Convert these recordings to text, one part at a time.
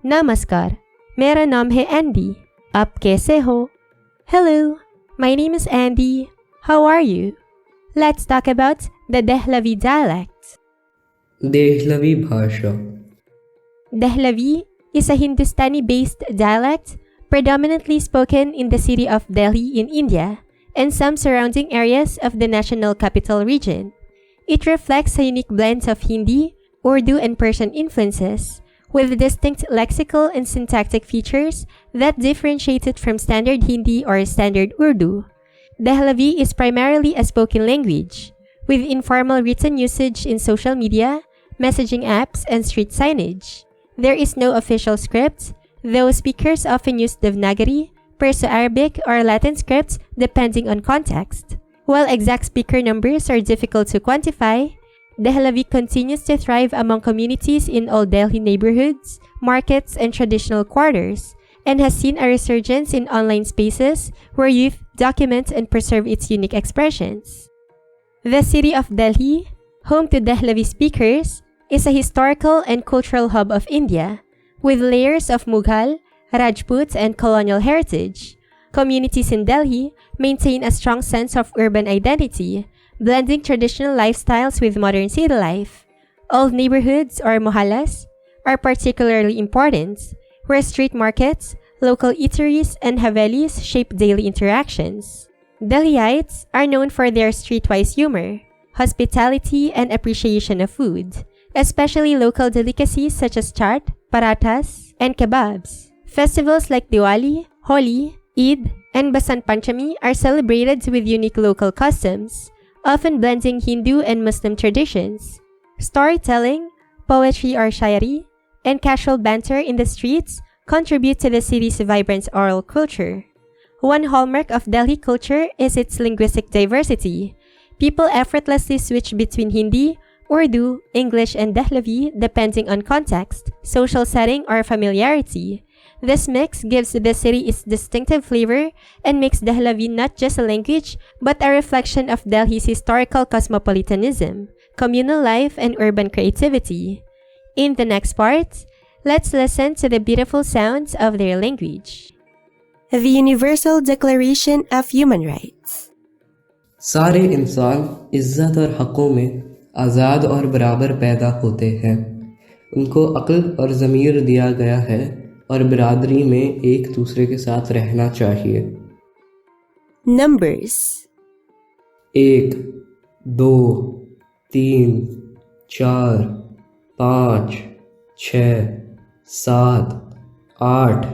नमस्कार, मेरा नाम है एंडी। आप कैसे हो? Hello, my name is Andy. How are you? Let's talk about the Dehlavi dialect. Dehlvi भाषा। Dehlavi is a Hindustani-based dialect predominantly spoken in the city of Delhi in India and some surrounding areas of the national capital region. It reflects a unique blend of Hindi, Urdu, and Persian influences, with distinct lexical and syntactic features that differentiate it from standard Hindi or standard Urdu. Dehlavi is primarily a spoken language, with informal written usage in social media, messaging apps, and street signage. There is no official script, though speakers often use Devanagari, Perso-Arabic, or Latin scripts depending on context. While exact speaker numbers are difficult to quantify, Dehlavi continues to thrive among communities in Old Delhi neighborhoods, markets, and traditional quarters, and has seen a resurgence in online spaces where youth document and preserve its unique expressions. The city of Delhi, home to Dehlavi speakers, is a historical and cultural hub of India, with layers of Mughal, Rajput, and colonial heritage. Communities in Delhi maintain a strong sense of urban identity, blending traditional lifestyles with modern city life. Old neighborhoods, or mohallas, are particularly important, where street markets, local eateries, and havelis shape daily interactions. Delhiites are known for their streetwise humor, hospitality, and appreciation of food, especially local delicacies such as chaat, parathas, and kebabs. Festivals like Diwali, Holi, Eid, and Basant Panchami are celebrated with unique local customs, often blending Hindu and Muslim traditions. Storytelling, poetry or shayari, and casual banter in the streets contribute to the city's vibrant oral culture. One hallmark of Delhi culture is its linguistic diversity. People effortlessly switch between Hindi, Urdu, English, and Dehlavi depending on context, social setting, or familiarity. This mix gives the city its distinctive flavor and makes Dehlavi not just a language, but a reflection of Delhi's historical cosmopolitanism, communal life, and urban creativity. In the next part, let's listen to the beautiful sounds of their language. The Universal Declaration of Human Rights. सारे इंसान इज्जत और हक़ों में आज़ाद और बराबर पैदा होते हैं। उनको अक्ल और ज़मीर दिया गया है और बिरादरी में एक दूसरे के साथ रहना चाहिए। Numbers 1, 2, 3, 4, 5, 6, 7, 8,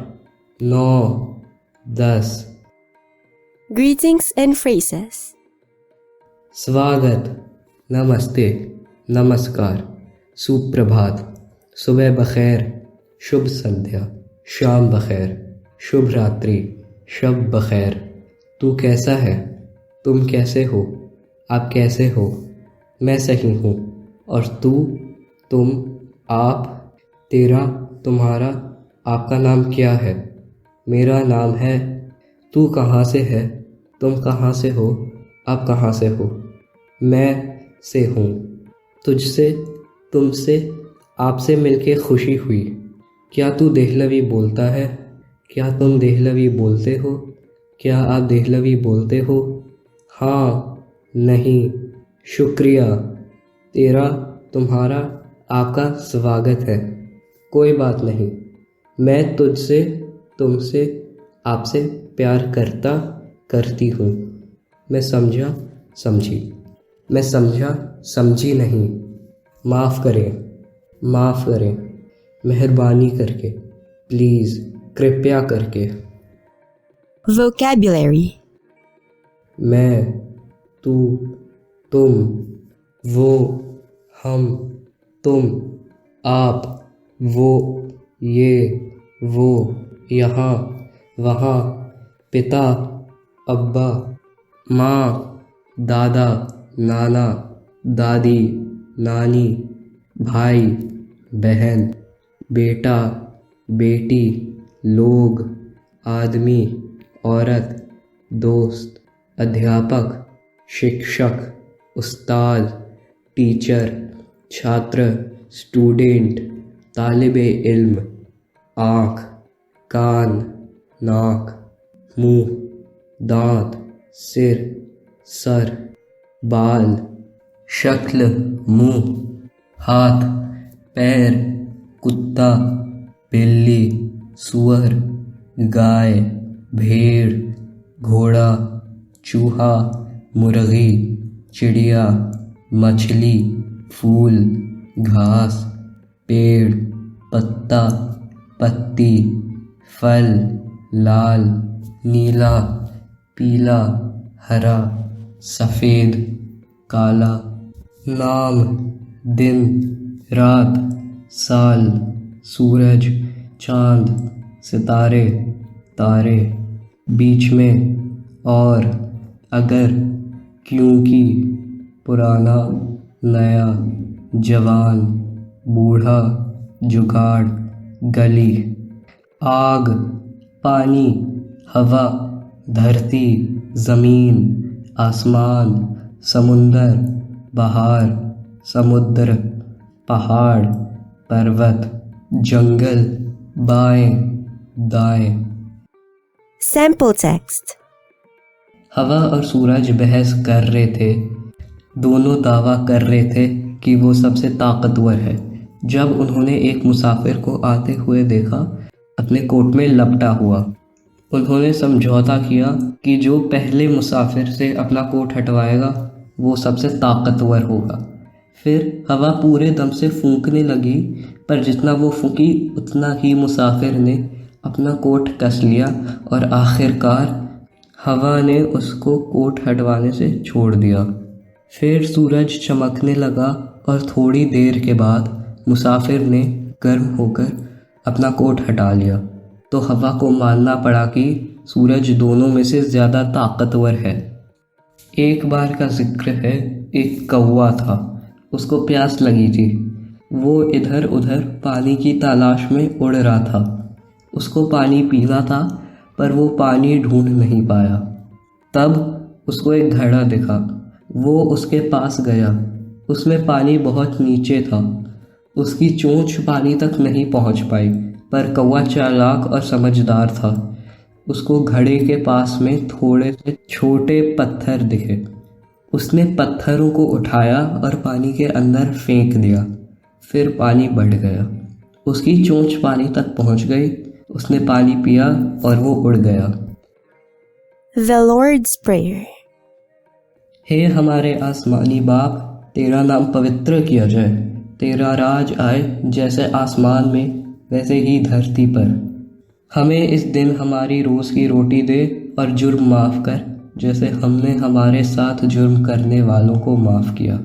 9, 10। Greetings and phrases. स्वागत, नमस्ते, नमस्कार, सुप्रभात, सुबह बखैर, शुभ संध्या, शाम बखैर, शुभ रात्रि, शब बखैर। तू कैसा है? तुम कैसे हो? आप कैसे हो? मैं सही हूँ। और तू, तुम, आप, तेरा, तुम्हारा, आपका नाम क्या है? मेरा नाम है। तू कहाँ से है? तुम कहाँ से हो? आप कहाँ से हो? मैं से हूँ। तुझसे, तुमसे, आपसे मिलके खुशी हुई। क्या तू देहलवी बोलता है? क्या तुम देहलवी बोलते हो? क्या आप देहलवी बोलते हो? हाँ, नहीं, शुक्रिया, तेरा, तुम्हारा, आपका स्वागत है। कोई बात नहीं, मैं तुझसे, तुमसे, आपसे प्यार करता, करती हूँ। मैं समझा, समझी। मैं समझा, समझी नहीं। माफ़ करें, माफ़ करें, मेहरबानी करके, प्लीज़, कृपया करके। Vocabulary. मैं, तू, तुम, वो, हम, तुम, आप, वो, ये, वो, यहाँ, वहाँ, पिता, अब्बा, माँ, दादा, नाना, दादी, नानी, भाई, बहन, बेटा, बेटी, लोग, आदमी, औरत, दोस्त, अध्यापक, शिक्षक, उस्ताद, टीचर, छात्र, स्टूडेंट, तालिबे इल्म, आँख, कान, नाक, मुंह, दांत, सिर, सर, बाल, शक्ल, मुंह, हाथ, पैर, कुत्ता, बिल्ली, सुअर, गाय, भेड़, घोड़ा, चूहा, मुर्गी, चिड़िया, मछली, फूल, घास, पेड़, पत्ता, पत्ती, फल, लाल, नीला, पीला, हरा, सफ़ेद, काला, नाम, दिन, रात, साल, सूरज, चाँद, सितारे, तारे, बीच में, और, अगर, क्योंकि, पुराना, नया, जवान, बूढ़ा, जुगाड़, गली, आग, पानी, हवा, धरती, ज़मीन, आसमान, समुंदर, बहार, समुद्र, पहाड़, पर्वत, जंगल, बाएं, दाएं। Sample text. हवा और सूरज बहस कर रहे थे। दोनों दावा कर रहे थे कि वो सबसे ताकतवर है। जब उन्होंने एक मुसाफिर को आते हुए देखा, अपने कोट में लपटा हुआ, उन्होंने समझौता किया कि जो पहले मुसाफिर से अपना कोट हटवाएगा वो सबसे ताकतवर होगा। फिर हवा पूरे दम से फूंकने लगी, पर जितना वो फूंकी उतना ही मुसाफिर ने अपना कोट कस लिया और आखिरकार हवा ने उसको कोट हटवाने से छोड़ दिया। फिर सूरज चमकने लगा और थोड़ी देर के बाद मुसाफिर ने गर्म होकर अपना कोट हटा लिया, तो हवा को मानना पड़ा कि सूरज दोनों में से ज़्यादा ताकतवर है। एक बार का जिक्र है, एक कौवा था, उसको प्यास लगी थी। वो इधर उधर पानी की तलाश में उड़ रहा था। उसको पानी पीना था, पर वो पानी ढूंढ नहीं पाया। तब उसको एक घड़ा दिखा। वो उसके पास गया। उसमें पानी बहुत नीचे था। उसकी चोंच पानी तक नहीं पहुंच पाई, पर कौवा चालाक और समझदार था। उसको घड़े के पास में थोड़े से छोटे पत्थर दिखे। उसने पत्थरों को उठाया और पानी के अंदर फेंक दिया। फिर पानी बढ़ गया। उसकी चोंच पानी तक पहुंच गई। उसने पानी पिया और वो उड़ गया। The Lord's Prayer. हे हमारे आसमानी बाप, तेरा नाम पवित्र किया जाए। तेरा राज आए जैसे आसमान में वैसे ही धरती पर। हमें इस दिन हमारी रोज़ की रोटी दे और जुर्म माफ़ कर जैसे हमने हमारे साथ जुर्म करने वालों को माफ़ किया।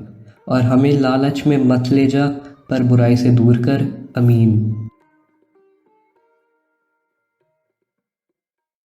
और हमें लालच में मत ले जा, पर बुराई से दूर कर। अमीन।